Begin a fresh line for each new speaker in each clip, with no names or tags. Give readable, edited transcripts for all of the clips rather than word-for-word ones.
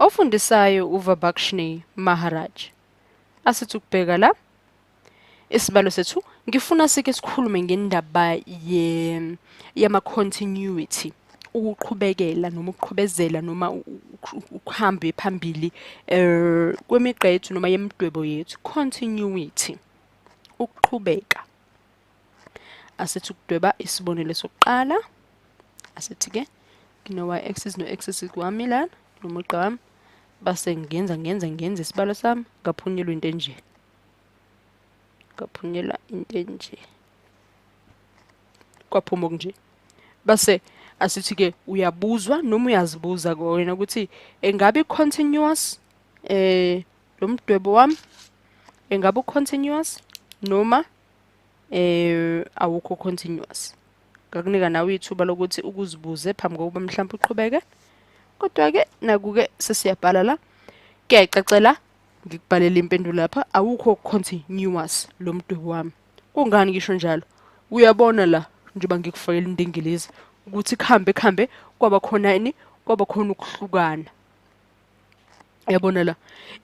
Ofundisayo uVibhakshni Maharaj. Asithi ukubheka la isibalo sethu ngifuna sike sikhulume ngendaba yama-continuity, ukuqhubekela noma ukuqhubezela noma ukuhambe phambili kwemigqa yethu noma yemidwebo yethu. Continuity, ukuqhubeka. Asithi ukudweba isibonelo sokuqala. Asithi-ke ngino-y-axis no-axis wami lana nomugqa wami, base ngenza isibalo sami, ngaphunyelwa into enje. Ngaphunyelwa into enje. Kwaphuma okunje. Base asithi-ke uyabuzwa noma uyazibuza wena ukuthi engabe i-continuous lo mdwebo wami engabe u-continuous noma awukho continuous. Ngakunika nawe ithuba lokuthi ukuzibuze phambi kokuba mhlawumbe uqhubeke. Kodwa-ke naku-ke sesiyabhala la, kuyayicacela ngikubhalela impendulo lapha, awukho continuous lo mdwebo wami. Kungani ngisho njalo? Uyabona la njengoba ngikufakela indingilizi ukuthi kuhambe kwaba khona ukuhlukana. Uyabona la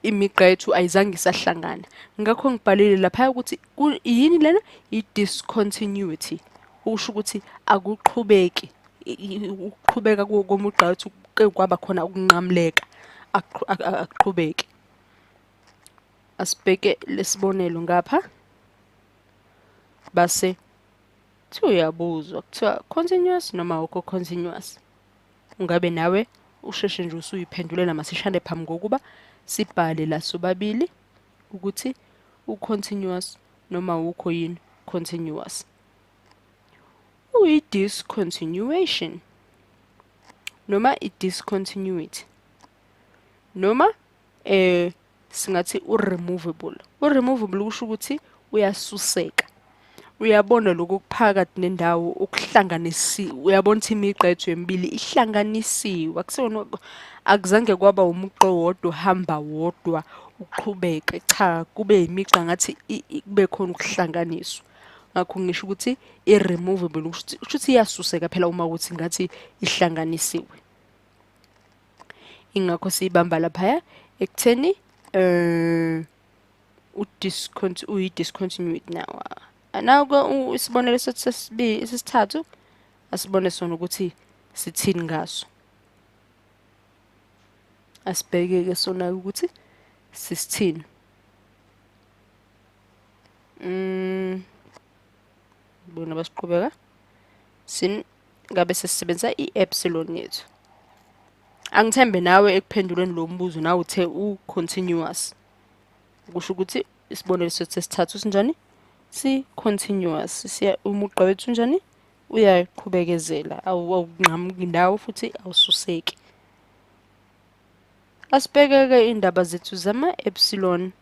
imigqa yethu ayizange isahlangana. Ngakho ngibhalile lapha ukuthi yini lena? I-discontinuity. Usho ukuthi akuqhubeki. Ukuqhubeka komugqa wethu kwaba khona ukunqamleka, akuqhubeki. Asibheke lesibonelo ngapha. Base uyabuzwa kuthiwa continuous noma awukho continuous. Ungabe nawe usheshe nje usuyiphendulela masishane phambi kokuba sibhale la sobabili ukuthi u-continuous noma awukho yini continuous. Uyi-discontinuation noma i-discontinuity noma singathi u-removable. U-removable kusho ukuthi uyasuseka. Uyabona lokho kuphakathi nendawo okuhlanganisiwe. Uyabona ukuthi imigqa yethu emibili ihlanganisiwe. Akusona, akuzange kwaba umugqa wodwa hamba wodwa uqhubeke. Cha, kube imigqa ngathi kube khona ukuhlanganiswa. Ngakho ngisho ukuthi i-removable kusho ukuthi iyasuseka phela uma ukuthi ngathi ihlanganisiwe. Ingakho siyibamba lapha ekutheni uyi-discontinuity now. Naku isibonelo sesithathu asibone sona ukuthi sithini ngaso. Asibheke-ke sona ukuthi sisithini. Bona basiqhubeka. Ngabe sesisebenzisa i-epsilon yethu. Angithembe nawe ekuphenduleni lo mbuzo nawe uthe u-continuous. Kusho ukuthi isibonelo sesithathu sinjani? Si-continuous. Umugqa wethu njani? Uyaqhubekezela. Awunqamuki ndawo futhi awususeki. Asibheke-ke indaba zethu zama-epsilon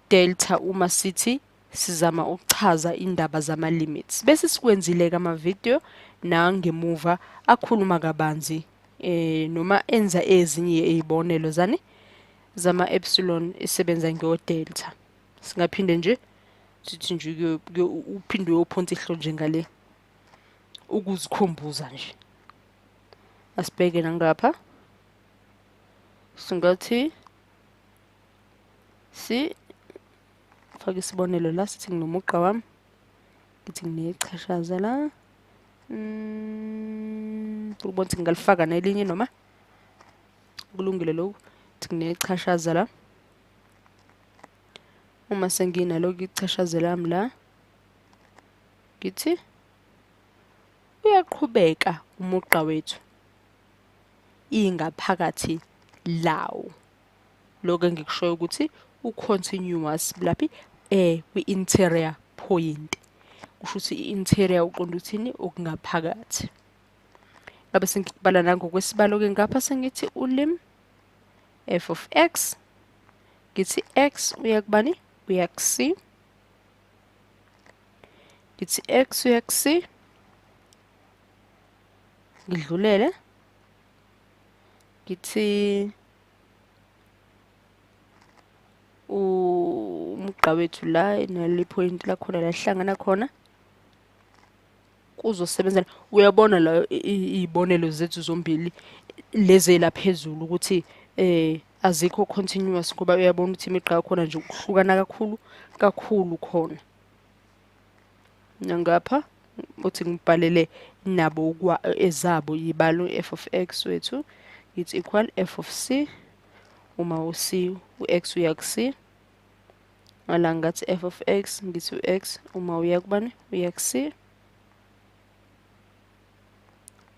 delta uma sithi sizama ukuchaza indaba zama-limits. Bese sikwenzile-ke ama-video nangemuva akhuluma kabanzi noma enza ezinye izibonelo zama-epsilon esebenza ngedelta. Singaphinde nje sithi nje uphinde uyophonsa ihlo nje ngale ukuzikhumbuza nje. Asibheke nangapha. Singathi faka isibonelo la sithi nginomugqa wami. Ngithi nginechashaza la. Ukubona ukuthi ngalifaka nelinye noma kulungile lokho. Ngithi nginechashaza la. Uma senginalo ichashaza lami la, ngithi uyaqhubeka umugqa wethu ingaphakathi lawo. Lokho engikushoyo ukuthi u-continuous laphi kwi-interior point. Kusho ukuthi i-interior uqonda ukuthini? Okungaphakathi. Ngabe sengikubala nangokwesibalo-ke ngapha sengithi ulim f of x. Ngithi x uyakubani? Uyak-c. Ngithi x uyak-c. Ngidlulele. Ngithi umugqa wethu la nale point la khona la hlangana khona kuzosebenzela. Uyabona la izibonelo zethu zombili lezi la phezulu ukuthi azikho continuous ngoba uyabona ukuthi imigqa yakhona nje ukuhlukana kakhulu khona. Nangapha uthi ngibhalele nabo ezabo yibalo f of x wethu it's equal f of c. Uma u-c u-x uya ku-c, ngala ngathi f of x ngithi u-x uma uya kubani uya ku-c.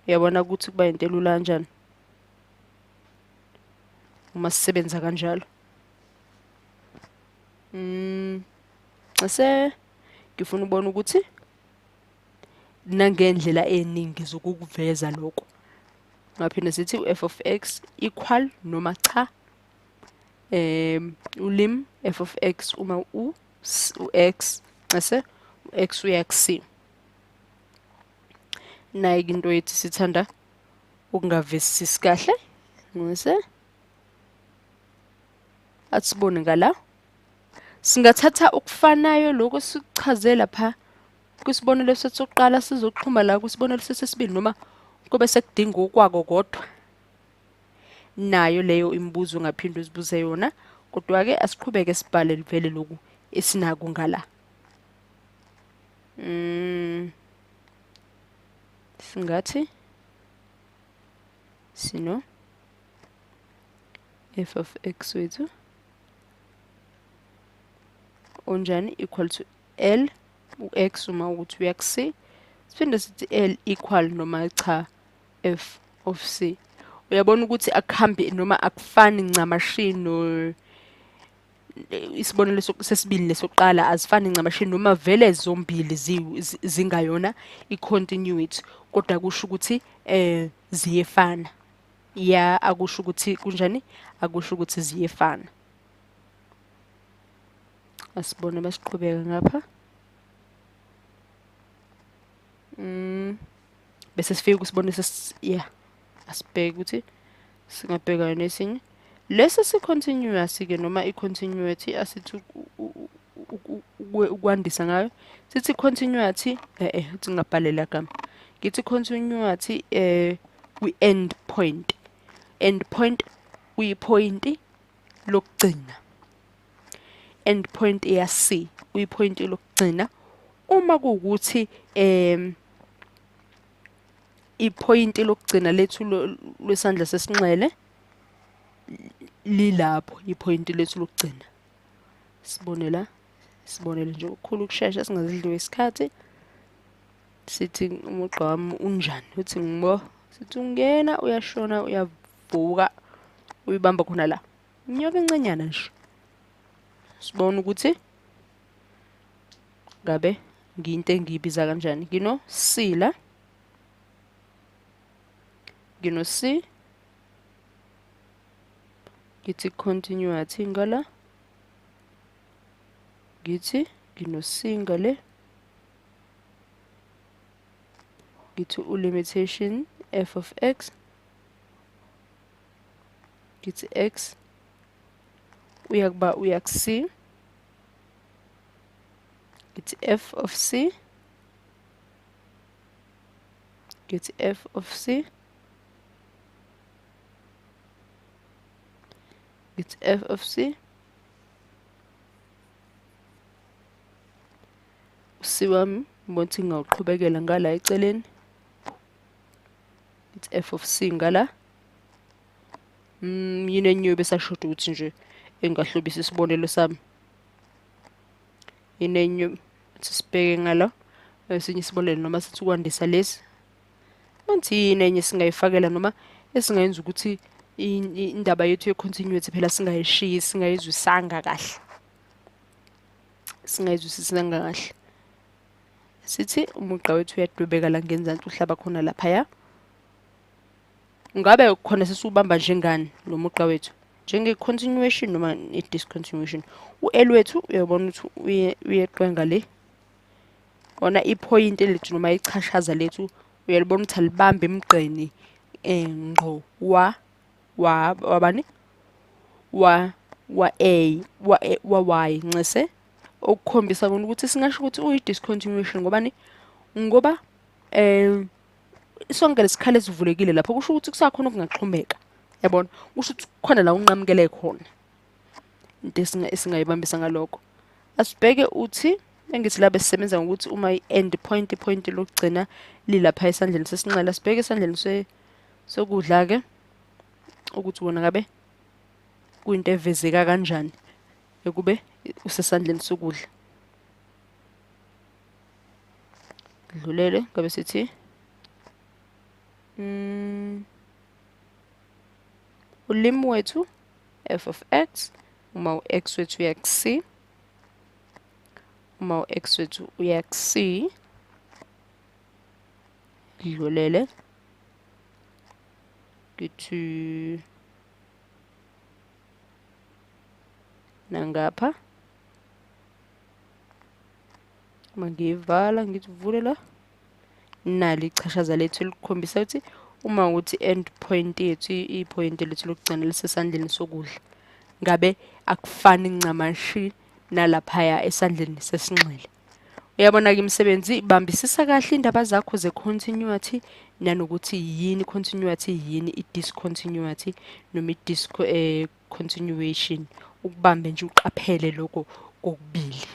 Uyabona ukuthi kuba into elula kanjani uma sisebenza kanjalo. Ngifuna ubona ukuthi nangendlela eningi zokukuveza lokho. Ngaphinde sithi u-f of x equal noma cha ulim f of x uma u-x u-x uya ku-c. Nayi into yethi sithanda ukungavisisi kahle. Asibone ngala. Singathatha ukufanayo lokho sikuchaze lapha kwisibonelo sokuqala sizoxhuma la kwisibonelo sesibili noma kube sekudinga okwako kodwa. Nayo leyo imibuzo ngaphinde uzibuze yona, kodwa ke asiqhubeke sibhale vele lokhu esinako ngala. Singathi sino f of x wethu onjani equal to L u-x uma ukuthi uya ku-c. Siphinde sithi L equal noma cha f of c. Uyabona ukuthi akuhambi noma akufani ncamashini isibonelo sesibili lesokuqala azifani ncamashini noma vele zombili zingayona i-continuity, kodwa kusho ukuthi ziyefana. Ya akusho ukuthi kunjani, akusho ukuthi ziyefana. Asibone basiqhubeka ngapha. Bese sifike kusibonisa asibheke ukuthi singabheka nesinye. Lesi si-continuous ke noma i-continuity asithi ukwandisa ngayo. Sithi continuity uthi ngabhalela gama. Ngithi continuity kwi-end point. End point uyipointi lokugcina. End point ya C uyipointi lokugcina. Uma kuwukuthi ipointi lokugcina lethu lwesandla sesinxele lilapho ipointi lethu lokugcina. Sibonele nje ukukhulu ukusheshsha singazidliwe isikhathi. Sithi umugqa wami unjani, uthi ngibo, sithi ungena uyashona uyavuka uyibamba khona la. Inyoka encenyana nje. Sibona ukuthi ngabe ngiyinto engiyibiza kanjani. Ngino C la. Ngino C. Ngithi continuity ngala. Ngithi ngino C ngale. Ngithi u-limitation f of x. Ngithi x uyakuba uya ku-c. Ngithi f of c. Ngithi f of c. Ngithi f of c. C wami ngibona ukuthi ngawuqhubekela ngala eceleni. Ngithi f of c ngala. Yini enye besashoda ukuthi nje engahlobisa isibonelo sami. Yini enye sibheke ngala esinye isibonelo noma sithi ukwandisa lesi. Manthi yini enye singayifakela noma esingayenza ukuthi indaba yethu ye-continuity phela singayishiyi singayizwisanga kahle. Singayizwisisanga kahle. Sithi umugqa wethu uyadwebeka la ngenzansi uhlaba khona laphaya. Ngabe khona sesubamba njengani lo mugqa wethu? Njenge-continuation noma i-discontinuation. U-L wethu uyabona ukuthi uyeqwenga le. Ona ipoint lethu noma ichashaza lethu uyalibona ukuthi alibambe emgqeni ngqo wabani? Wa A wa Y ncese. Okukhombisa bona ukuthi singasho ukuthi uyi-discontinuation ngobani? Ngoba sonke lesikhala esivulekile lapho kusho ukuthi kusakhona okungaxhumeka. yabona usho ukuthi khona la unqamukele khona into esingayibambisa ngalokho asibheke uthi engithi la besisebenza ngokuthi uma i-end point lokugcina lilapha esandleni sesinxele asibheke esandleni sokudla ke ukuthi wona ngabe kuyinto evezeka kanjani ekube usesandleni sokudla dlulele ngabe sithi ulimi wethu f of x uma u-x wethu uya-c uma u-x wethu uya-c dlulele ngithi nangapha mangiyivala ngithi vule la nali ichashaza lethu elikhombisa ukuthi uma ukuthi end point yethu i-point lethu lokugcina lisesandleni sokudla ngabe akufani ncamashi nalaphaya esandleni sesinxele uyabona ke imisebenzi bambisisa kahle indaba zakho ze-continuity nanokuthi yini continuity yini i-discontinuity noma i-continuation ukubambe nje uqaphele lokho kokubili